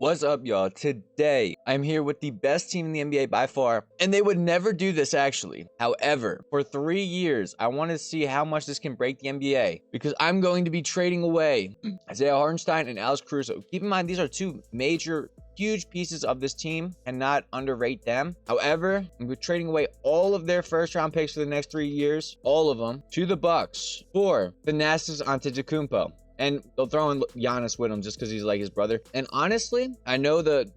What's up, y'all? Today, I'm here with the best team in the NBA by far, and they would never do this actually. However, for 3 years, I want to see how much this can break the NBA because I'm going to be trading away Isaiah Hartenstein and Alex Caruso. Keep in mind, these are two major huge pieces of this team and not underrate them. However, I'm trading away all of their first round picks for the next 3 years, all of them, to the Bucks for Thanasis Antetokounmpo. And they'll throw in Giannis with him just because he's like his brother. And honestly, I know the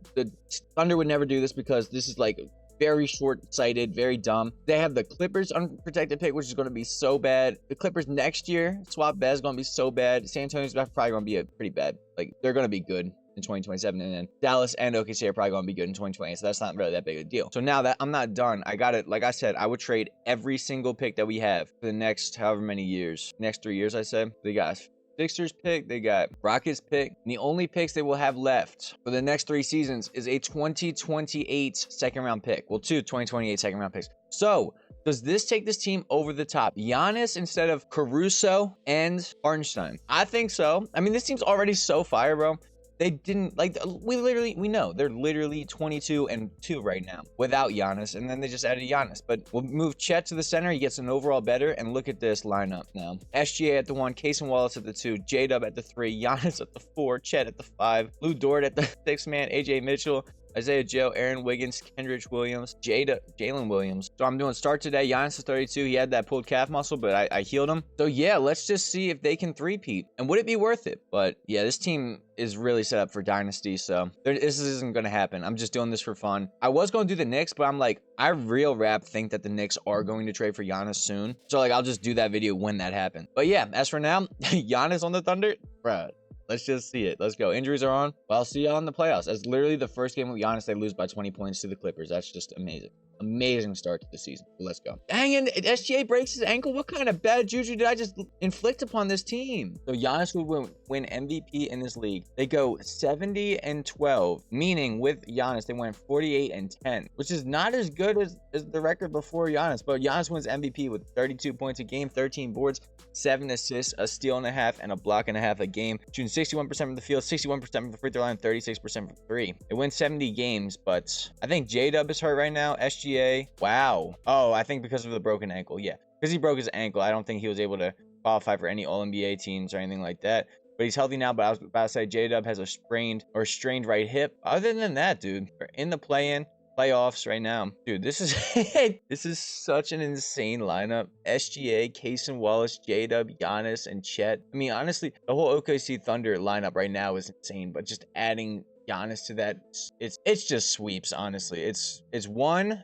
Thunder would never do this because this is like very short-sighted, very dumb. They have the Clippers unprotected pick, which is going to be so bad. The Clippers next year, swap beds, going to be so bad. San Antonio's probably going to be pretty bad. Like, they're going to be good in 2027, and then Dallas and OKC are probably going to be good in 2020, so that's not really that big a deal. So now that I'm not done, I got it. Like I said, I would trade every single pick that we have for the next however many years. Next 3 years, I said. They got Sixers pick, they got Rockets pick, and the only picks they will have left for the next 3 seasons is a 2028 second round pick. Well, 2028 second round picks. So does this take this team over the top? Giannis instead of Caruso and Hartenstein? I think so. I mean, this team's already so fire, bro. They didn't, like, we know they're literally 22-2 right now without Giannis, and then they just added Giannis. But we'll move Chet to the center. He gets an overall better, and look at this lineup now. SGA at the 1, Cason Wallace at the 2, J-Dub at the 3, Giannis at the 4, Chet at the 5, Lou Dort at the 6 man, AJ Mitchell, Isaiah Joe, Aaron Wiggins, Kendrick Williams, Jalen Williams. So I'm doing start today. Giannis is 32. He had that pulled calf muscle, but I healed him. So yeah, let's just see if they can three-peat. And would it be worth it? But yeah, this team is really set up for dynasty, so this isn't going to happen. I'm just doing this for fun. I was going to do the Knicks, but I'm like, I real rap think that the Knicks are going to trade for Giannis soon. So like, I'll just do that video when that happens. But yeah, as for now, Giannis on the Thunder, bruh. Let's just see it. Let's go. Injuries are on. Well, I'll see y'all in the playoffs. That's literally the first game with Giannis. They lose by 20 points to the Clippers. That's just amazing. Amazing start to the season. Let's go. Dang, and SGA breaks his ankle. What kind of bad juju did I just inflict upon this team? So Giannis would win MVP in this league. They go 70-12, meaning with Giannis, they went 48-10, which is not as good as the record before Giannis. But Giannis wins MVP with 32 points a game, 13 boards, 7 assists, a steal and a half, and a block and a half a game. Shooting 61% from the field, 61% from the free throw line, 36% from 3. It wins 70 games, but I think J-Dub is hurt right now. SGA, wow. Oh, I think because of the broken ankle. Yeah, because he broke his ankle. I don't think he was able to qualify for any All-NBA teams or anything like that. But he's healthy now. But I was about to say J-Dub has a strained right hip. Other than that, dude, we're in the playoffs right now. Dude, this is this is such an insane lineup. SGA, Cason Wallace, J-Dub, Giannis, and Chet. I mean, honestly, the whole OKC Thunder lineup right now is insane, but just adding Giannis to that, it's just sweeps, honestly. It's 1-2,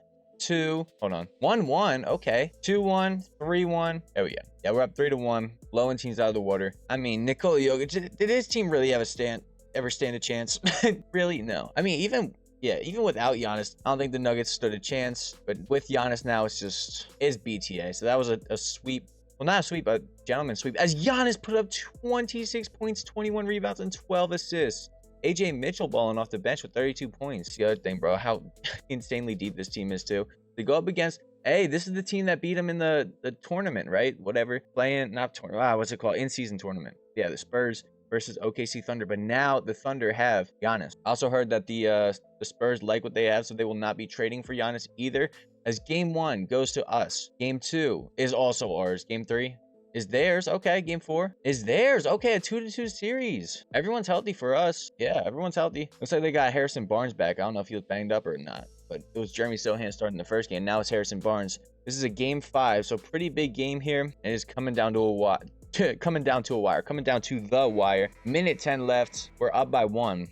hold on, 1-1, okay, 2-1, 3-1, there we go. Yeah, we're up 3-1, blowing teams out of the water. I mean, Nikola Jokic, did his team really ever stand a chance? Really? No. I mean, even without Giannis, I don't think the Nuggets stood a chance. But with Giannis now, it's BTA. So that was a sweep. Well, not a sweep, a gentleman's sweep. As Giannis put up 26 points, 21 rebounds, and 12 assists. AJ Mitchell balling off the bench with 32 points. The other thing, bro, how insanely deep this team is too. They go up against, hey, this is the team that beat them in the tournament, right? Whatever. What's it called? In-season tournament. Yeah, the Spurs versus OKC Thunder, but now the Thunder have Giannis. I also heard that the Spurs like what they have, so they will not be trading for Giannis either, as game 1 goes to us. Game 2 is also ours. Game 3 is theirs. Okay, game 4 is theirs. Okay, a 2-2 series. Everyone's healthy for us. Yeah, everyone's healthy. Looks like they got Harrison Barnes back. I don't know if he was banged up or not, but it was Jeremy Sohan starting the first game. Now it's Harrison Barnes. This is a game 5, so pretty big game here, and it's coming down to a wire. Coming down to the wire. Minute 10 left. We're up by 1.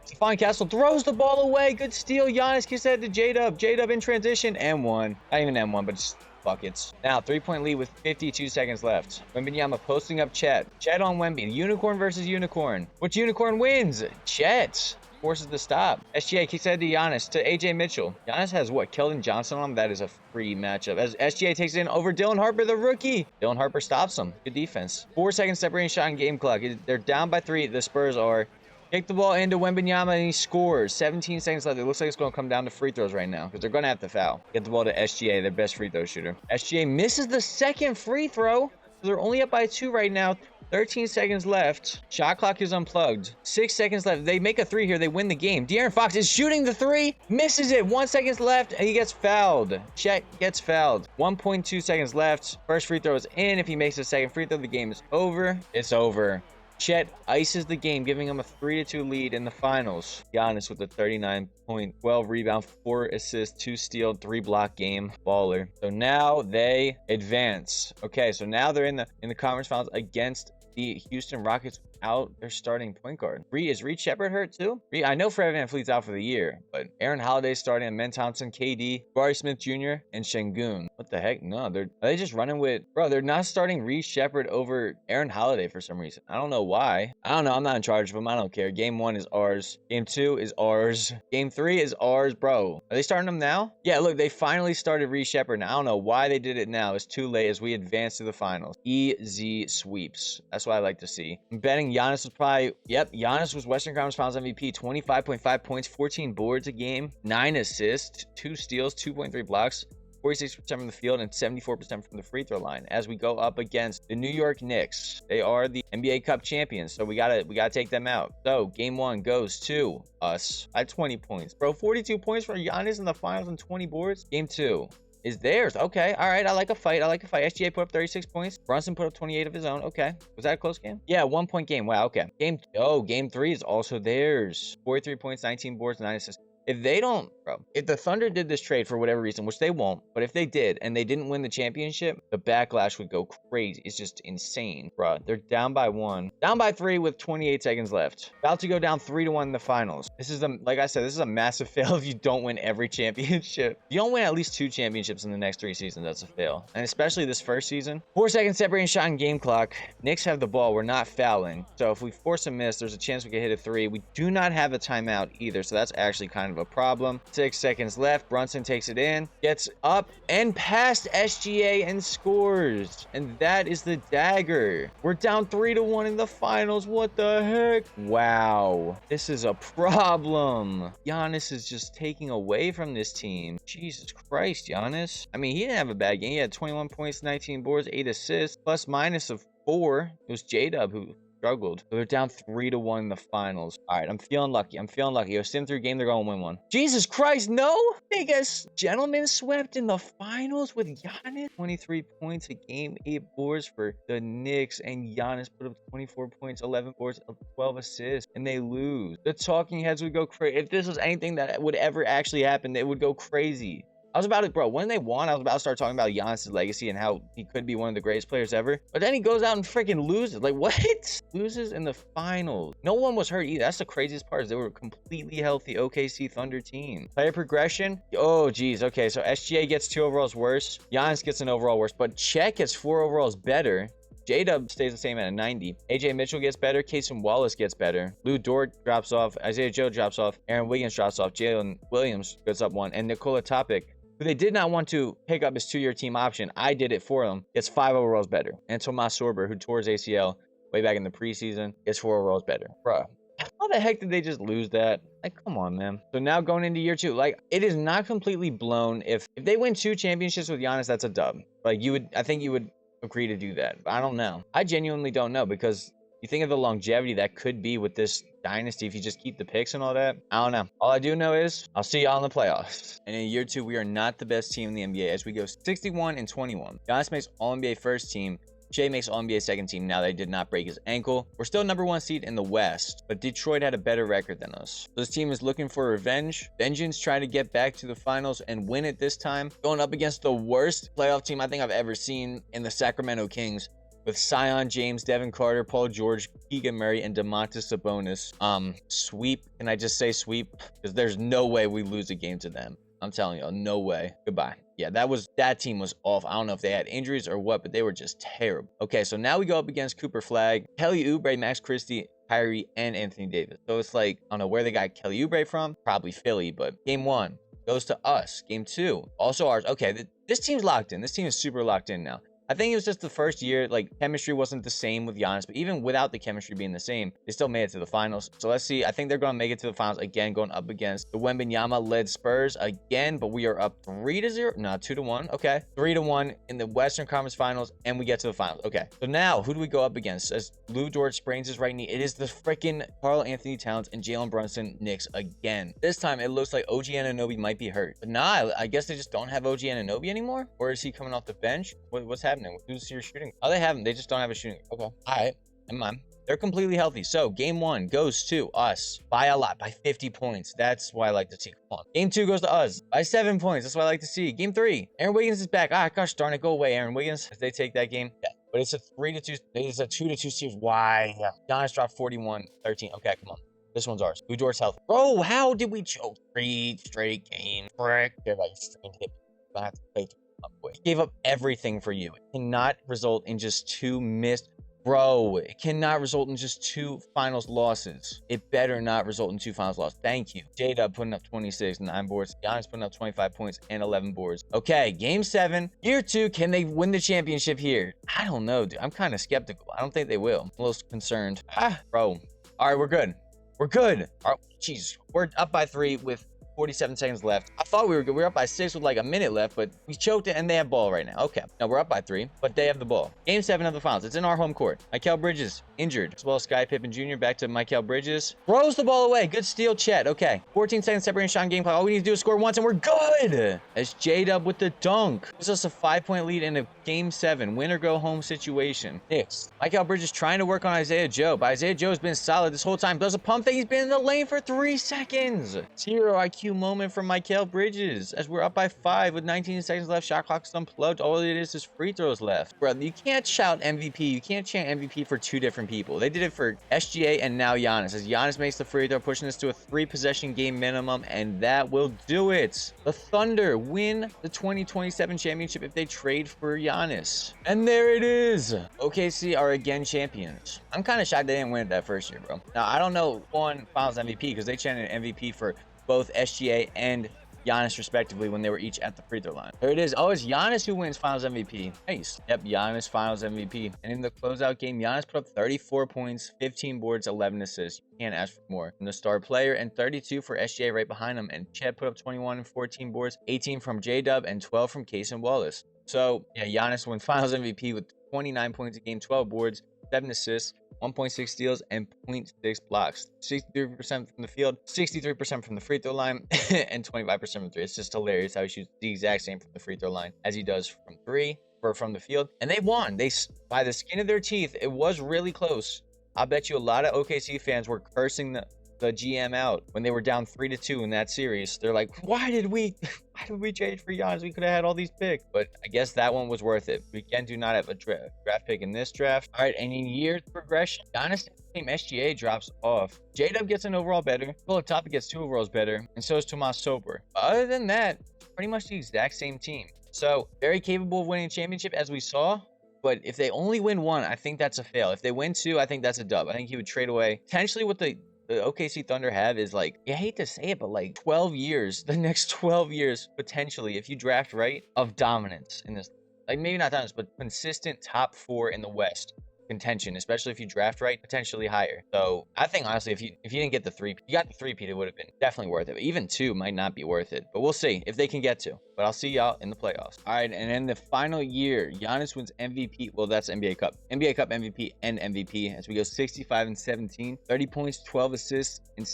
Stephon Castle throws the ball away. Good steal. Giannis kicks that to J-Dub. J-Dub in transition. M1. Not even M1, but just buckets. Now, 3-point lead with 52 seconds left. Wembanyama posting up Chet. Chet on Wemby. Unicorn versus Unicorn. Which Unicorn wins? Chet forces the stop. SGA kicks that to Giannis, to AJ Mitchell. Giannis has what? Keldon Johnson on him? That is a free matchup. As SGA takes it in over Dylan Harper, the rookie. Dylan Harper stops him. Good defense. 4 seconds separating shot and game clock. They're down by 3. The Spurs are. Kick the ball into Wembanyama and he scores. 17 seconds left. It looks like it's going to come down to free throws right now because they're going to have to foul. Get the ball to SGA, their best free throw shooter. SGA misses the second free throw. So they're only up by 2 right now. 13 seconds left. Shot clock is unplugged. 6 seconds left. They make a 3 here. They win the game. De'Aaron Fox is shooting the 3. Misses it. 1 second left, and he gets fouled. Chet gets fouled. 1.2 seconds left. First free throw is in. If he makes a second free throw, the game is over. It's over. Chet ices the game, giving him a 3-2 lead in the finals. Giannis with a 39 point, 12 rebound, 4 assists, 2 steal, 3 block game. Baller. So now they advance. Okay, so now they're in the conference finals against the Houston Rockets without their starting point guard. Is Reed Shepard hurt too? I know Fred VanVleet's out for the year, but Aaron Holiday's starting, and Men Thompson, KD, Jabari Smith Jr., and Şengün. What the heck? No, are they just running with... Bro, they're not starting Reed Shepard over Aaron Holiday for some reason. I don't know why. I don't know. I'm not in charge of them. I don't care. Game 1 is ours. Game 2 is ours. Game 3 is ours, bro. Are they starting them now? Yeah, look, they finally started Reed Shepard. Now, I don't know why they did it now. It's too late as we advance to the finals. Easy sweeps. That's what I like to see. I'm betting Giannis was probably... Yep, Giannis was Western Conference Finals MVP. 25.5 points, 14 boards a game, 9 assists, 2 steals, 2.3 blocks, 46% from the field, and 74% from the free throw line as we go up against the New York Knicks. They are the NBA Cup champions, so we gotta take them out. So game 1 goes to us at 20 points. Bro, 42 points for Giannis in the finals and 20 boards. Game 2 is theirs. Okay, all right. I like a fight. SGA put up 36 points. Brunson put up 28 of his own. Okay. Was that a close game? Yeah, 1-point game. Wow, okay. Game 3 is also theirs. 43 points, 19 boards, 9 assists. If they don't, bro, if the Thunder did this trade for whatever reason, which they won't, but if they did and they didn't win the championship, the backlash would go crazy. It's just insane, bro. They're down by 1, down by 3 with 28 seconds left. About to go down 3-1 in the finals. This is like I said, this is a massive fail if you don't win every championship. If you don't win at least 2 championships in the next 3 seasons, that's a fail. And especially this first season. 4 seconds separating shot and game clock. Knicks have the ball. We're not fouling. So if we force a miss, there's a chance we could hit a 3. We do not have a timeout either, so that's actually kind of a problem. 6 seconds left. Brunson takes it in, gets up and past SGA and scores. And that is the dagger. We're down 3-1 in the finals. What the heck? Wow. This is a problem. Giannis is just taking away from this team. Jesus Christ, Giannis. I mean, he didn't have a bad game. He had 21 points, 19 boards, 8 assists, plus minus of 4. It was J-Dub who struggled. So they're down 3-1 in the finals. All right, I'm feeling lucky. Yo, sim through game, they're going to win one. Jesus Christ, no! They get gentlemen swept in the finals with Giannis. 23 points a game, 8 boards for the Knicks, and Giannis put up 24 points, 11 boards, 12 assists, and they lose. The talking heads would go crazy. If this was anything that would ever actually happen, it would go crazy. I was about to, bro, when they won, I was about to start talking about Giannis' legacy and how he could be one of the greatest players ever. But then he goes out and freaking loses. Like, what? Loses in the finals. No one was hurt either. That's the craziest part, is they were a completely healthy OKC Thunder team. Player progression. Oh, geez. Okay, so SGA gets 2 overalls worse. Giannis gets an overall worse. But Chet gets 4 overalls better. J-Dub stays the same at a 90. AJ Mitchell gets better. Casey Wallace gets better. Lou Dort drops off. Isaiah Joe drops off. Aaron Wiggins drops off. Jalen Williams goes up 1. And Nikola Topic, who they did not want to pick up his 2-year team option, I did it for him, gets 5 overalls better. And Tomas Sorber, who tore his ACL way back in the preseason, gets 4 overalls better. Bruh, how the heck did they just lose that? Like, come on, man. So now going into year 2, like, it is not completely blown. If they win 2 championships with Giannis, that's a dub. Like, I think you would agree to do that. But I don't know. I genuinely don't know, because you think of the longevity that could be with this dynasty if you just keep the picks and all that. I don't know. All I do know is I'll see y'all in the playoffs. And in year 2, we are not the best team in the NBA as we go 61-21. Giannis makes All-NBA first team. Shea makes All-NBA second team. Now they did not break his ankle. We're still number 1 seed in the West, but Detroit had a better record than us. So this team is looking for revenge. Vengeance, trying to get back to the finals and win it this time. Going up against the worst playoff team I think I've ever seen in the Sacramento Kings, with Zion, James, Devin Carter, Paul George, Keegan Murray, and Domantas Sabonis. Sweep. Can I just say sweep? Because there's no way we lose a game to them. I'm telling you, no way. Goodbye. Yeah, that team was off. I don't know if they had injuries or what, but they were just terrible. Okay, so now we go up against Cooper Flagg, Kelly Oubre, Max Christie, Kyrie, and Anthony Davis. So it's like, I don't know where they got Kelly Oubre from. Probably Philly, but game 1 goes to us. Game 2, also ours. Okay, this team's locked in. This team is super locked in now. I think it was just the first year, like, chemistry wasn't the same with Giannis, but even without the chemistry being the same, they still made it to the finals. So let's see. I think they're going to make it to the finals again, going up against the Wembanyama-led Spurs again, but we are up 3-0. No, 2-1. Okay. 3-1 in the Western Conference Finals, and we get to the finals. Okay. So now, who do we go up against? As Lou Dort sprains his right knee, it is the freaking Karl Anthony Towns and Jalen Brunson Knicks again. This time, it looks like OG Anunoby might be hurt. But nah, I guess they just don't have OG Anunoby anymore? Or is he coming off the bench? What's happening? Who's your shooting? Oh, they have him. They just don't have a shooting. Okay. All right. Never mind. They're completely healthy. So game 1 goes to us by a lot, by 50 points. That's why I like to see. Come on. Game 2 goes to us by 7 points. That's what I like to see. Game 3, Aaron Wiggins is back. Ah, gosh darn it. Go away, Aaron Wiggins. If they take that game. Yeah. But it's a 3-2. It's a 2-2 series. Why? Yeah. Giannis dropped 41-13. Okay, come on. This one's ours. Lou Dort's healthy. Bro, how did we choke 3 straight games? Frick. They're like strained hip. I have to play. Gave up everything for you. It cannot result in just 2 missed. Bro, it cannot result in just 2 finals losses. It better not result in 2 finals losses. Thank you. J-Dub putting up 26, 9 boards. Giannis putting up 25 points and 11 boards. Okay, game 7. Year 2, can they win the championship here? I don't know, dude. I'm kind of skeptical. I don't think they will. I'm a little concerned. Bro. All right, we're good. We're good. All right, jeez. We're up by 3 with 47 seconds left. I thought we were good. We were up by 6 with like a minute left, but we choked it and they have ball right now. Okay. Now we're up by 3, but they have the ball. Game 7 of the finals. It's in our home court. Mikal Bridges injured. As well as Sky Pippen Jr. back to Mikal Bridges. Throws the ball away. Good steal, Chet. Okay. 14 seconds separating shot and game clock. All we need to do is score once and we're good. As J-Dub with the dunk. Gives us a 5-point lead in a game 7. Win or go home situation. Next. Mikal Bridges trying to work on Isaiah Joe, but Isaiah Joe has been solid this whole time. Does a pump thing. He's been in the lane for 3 seconds. 0 IQ moment from Mikal Bridges as we're up by 5 with 19 seconds left. Shot clock's unplugged. All it is free throws left. Bro, you can't shout MVP. You can't chant MVP for 2 different people. They did it for SGA and now Giannis. As Giannis makes the free throw, pushing us to a 3-possession game minimum, and that will do it. The Thunder win the 2027 championship if they trade for Giannis. And there it is. OKC are again champions. I'm kind of shocked they didn't win it that first year, bro. Now, I don't know who won Finals MVP because they chanted MVP for both SGA and Giannis respectively when they were each at the free throw line. There it is. Oh, it's Giannis who wins Finals MVP. Nice. Yep, Giannis Finals MVP. And in the closeout game, Giannis put up 34 points, 15 boards, 11 assists. You can't ask for more from the star player, and 32 for SGA right behind him. And Chet put up 21 and 14 boards, 18 from J-Dub, and 12 from Case and Wallace. So, yeah, Giannis wins Finals MVP with 29 points a game, 12 boards, 7 assists, 1.6 steals, and 0.6 blocks. 63% from the field, 63% from the free throw line, and 25% from 3. It's just hilarious how he shoots the exact same from the free throw line as he does from 3 or from the field. And they won. They, by the skin of their teeth, it was really close. I bet you a lot of OKC fans were cursing the GM out when they were down 3-2 in that series. They're like, why did we trade for Giannis? We could have had all these picks. But I guess that one was worth it. We again do not have a draft pick in this draft. All right, and in year progression, Giannis team SGA drops off. J-Dub gets an overall better. Top gets 2 overalls better, and so is Tomas Soper. Other than that, pretty much the exact same team. So very capable of winning a championship as we saw. But if they only win 1, I think that's a fail. If they win 2, I think that's a dub. I think he would trade away. Potentially what the OKC Thunder have is like, I hate to say it, but like 12 years, the next 12 years, potentially, if you draft right, of dominance in this. Like maybe not dominance, but consistent top 4 in the West contention, especially if you draft right, potentially higher. So I think honestly, if you didn't get the 3, you got the 3-peat, it would have been definitely worth it. But even 2 might not be worth it, but we'll see if they can get to. But I'll see y'all in the playoffs. All right, and in the final year, Giannis wins MVP. Well, that's NBA Cup MVP and MVP as we go 65-17, 30 points, 12 assists, and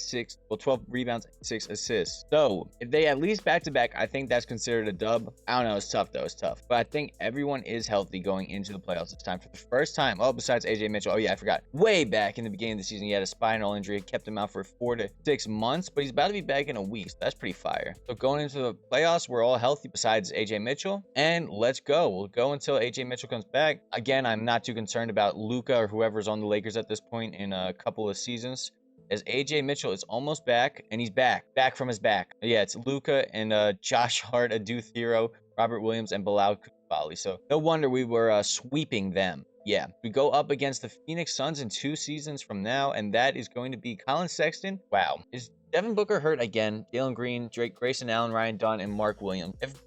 12 rebounds, and 6 assists. So if they at least back-to-back, I think that's considered a dub. I don't know, it's tough though, it's tough. But I think everyone is healthy going into the playoffs this time for the first time. Oh, besides AJ Mitchell. Oh yeah, I forgot. Way back in the beginning of the season, he had a spinal injury. It kept him out for 4 to 6 months, but he's about to be back in a week. So that's pretty fire. So going into the playoffs, we're all healthy besides AJ Mitchell. And let's go. We'll go until AJ Mitchell comes back. Again, I'm not too concerned about Luka or whoever's on the Lakers at this point in a couple of seasons, as AJ Mitchell is almost back, and he's back from his back. Yeah, it's Luka and Josh Hart, Adu Thero, Robert Williams, and Bilal Koulibaly. So no wonder we were sweeping them. Yeah, we go up against the Phoenix Suns in 2 seasons from now, and that is going to be Colin Sexton. Wow. Is Devin Booker hurt again? Jalen Green, Drake, Grayson Allen, Ryan Dunn, and Mark Williams. If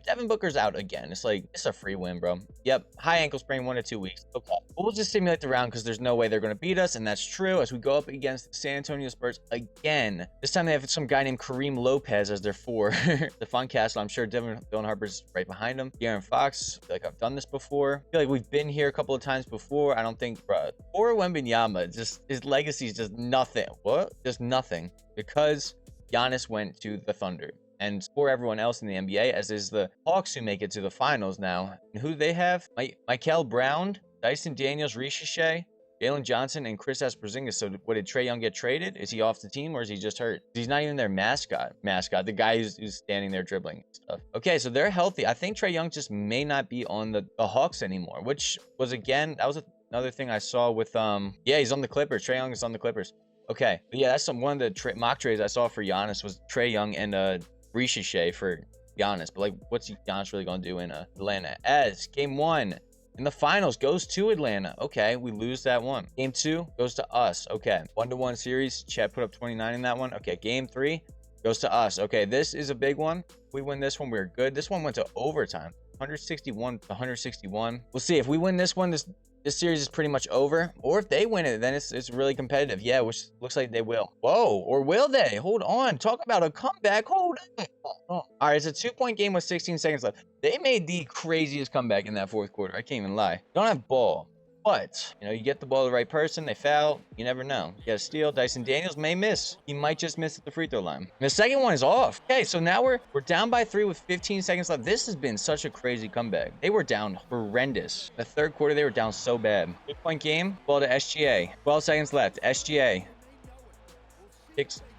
Devin Booker's out again, it's a free win, bro. Yep, high ankle sprain, 1 to 2 weeks. Okay, we'll just simulate the round because there's no way they're going to beat us, and that's true. As we go up against the San Antonio Spurs again, this time they have some guy named Kareem Lopez as their 4. The Funkcastle, I'm sure Dylan Harper's right behind him. De'Aaron Fox, I feel like I've done this before. I feel like we've been here a couple of times before. I don't think, bro. Or Wembanyama, just his legacy is just nothing. What? Just nothing. Because Giannis went to the Thunder. And for everyone else in the NBA, as is the Hawks who make it to the finals now. And who do they have? Michael Brown, Dyson Daniels, Rishi Shea, Jalen Johnson, and Chris Porzingis. So what, did Trae Young get traded? Is he off the team or is he just hurt? He's not even their mascot. The guy who's standing there dribbling and stuff. Okay, so they're healthy. I think Trae Young just may not be on the Hawks anymore, which was, again, that was another thing I saw with, yeah, he's on the Clippers. Trae Young is on the Clippers. Okay, but yeah, that's one of the mock trades I saw for Giannis was Trae Young and Rishi Shea for Giannis. But like, what's Giannis really gonna do in Atlanta? As game 1 in the finals goes to Atlanta. Okay, we lose that one. Game 2 goes to us. Okay, 1-1 series. Chad put up 29 in that one. Okay, game 3 goes to us. Okay, this is a big one. If we win this one, we're good. This one went to overtime. 161 to 161. We'll see if we win this one. This series is pretty much over. Or if they win it, then it's really competitive. Yeah, which looks like they will. Whoa, or will they? Hold on. Talk about a comeback. Hold on. All right, it's a 2-point game with 16 seconds left. They made the craziest comeback in that 4th quarter. I can't even lie. Don't have ball. But, you know, you get the ball to the right person, they foul, you never know. You got a steal, Dyson Daniels may miss. He might just miss at the free throw line. And the second one is off. Okay, so now we're down by 3 with 15 seconds left. This has been such a crazy comeback. They were down horrendous. The 3rd quarter, they were down so bad. 3-point game, ball to SGA. 12 seconds left, SGA.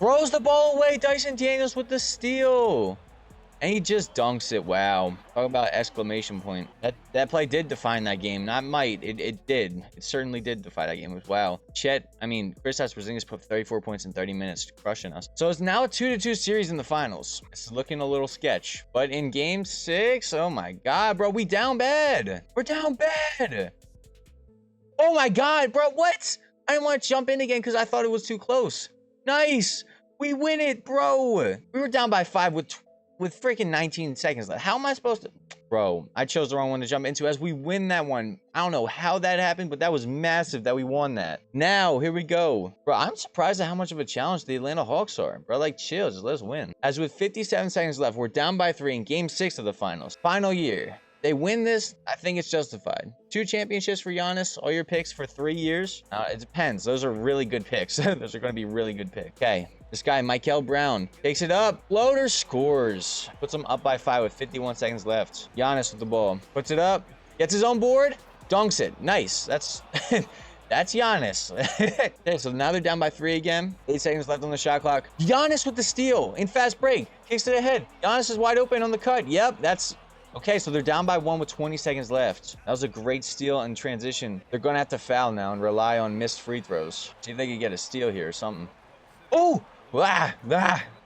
Throws the ball away, Dyson Daniels with the steal. And he just dunks it. Wow. Talk about exclamation point. That play did define that game. Not might. It did. It certainly did define that game. It was wow. Chris Porzingis put 34 points in 30 minutes, crushing us. So it's now a 2-2 series in the finals. It's looking a little sketch. But in game 6, oh my God, bro, we down bad. We're down bad. Oh my God, bro, what? I didn't want to jump in again because I thought it was too close. Nice. We win it, bro. We were down by 5 with freaking 19 seconds left. How am I supposed to? Bro, I chose the wrong one to jump into as we win that one. I don't know how that happened, but that was massive that we won that. Now, here we go. Bro, I'm surprised at how much of a challenge the Atlanta Hawks are. Bro, like, chill, just let's win. As with 57 seconds left, we're down by 3 in game 6 of the finals. Final year. They win this, I think it's justified. 2 championships for Giannis, all your picks for 3 years. It depends. Those are really good picks. Those are going to be really good picks. Okay, this guy, Michael Brown, takes it up. Floater scores. Puts him up by 5 with 51 seconds left. Giannis with the ball. Puts it up. Gets his own board. Dunks it. Nice. That's Giannis. Okay, so now they're down by 3 again. 8 seconds left on the shot clock. Giannis with the steal in fast break. Kicks it ahead. Giannis is wide open on the cut. Yep, that's... Okay, so they're down by 1 with 20 seconds left. That was a great steal and transition. They're going to have to foul now and rely on missed free throws. See if they can get a steal here or something. Oh!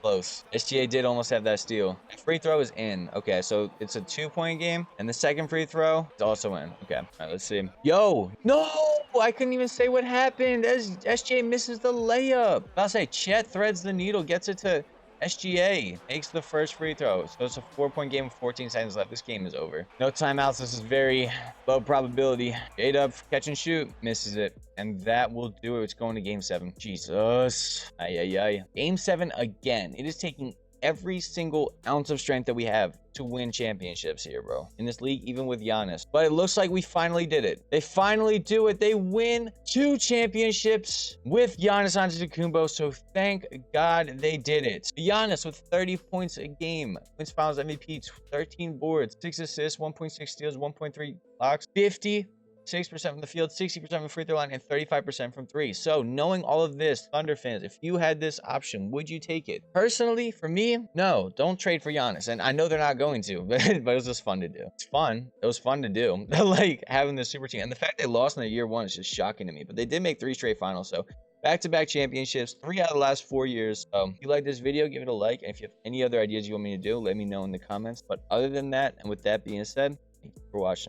Close. SGA did almost have that steal. Free throw is in. Okay, so it's a 2-point game. And the second free throw is also in. Okay, all right, let's see. Yo! No! I couldn't even say what happened. SGA misses the layup. I'll say Chet threads the needle, gets it to... SGA makes the first free throw. So it's a 4-point game with 14 seconds left. This game is over. No timeouts. This is very low probability. J-Dub, catch and shoot. Misses it. And that will do it. It's going to game 7. Jesus. Game 7 again. It is taking every single ounce of strength that we have to win championships here, bro. In this league, even with Giannis. But it looks like we finally did it. They finally do it. They win 2 championships with Giannis Antetokounmpo. So thank God they did it. Giannis with 30 points a game. Wins Finals MVP, 13 boards, 6 assists, 1.6 steals, 1.3 blocks, 56% from the field, 60% from the free throw line, and 35% from 3. So knowing all of this, Thunder fans, if you had this option, would you take it? Personally, for me, no, don't trade for Giannis. And I know they're not going to, but it was just fun to do. It's fun. It was fun to do. Like having this super team. And the fact they lost in the year 1 is just shocking to me. But they did make 3 straight finals. So back-to-back championships, 3 out of the last 4 years. If you like this video, give it a like. And if you have any other ideas you want me to do, let me know in the comments. But other than that, and with that being said, thank you for watching.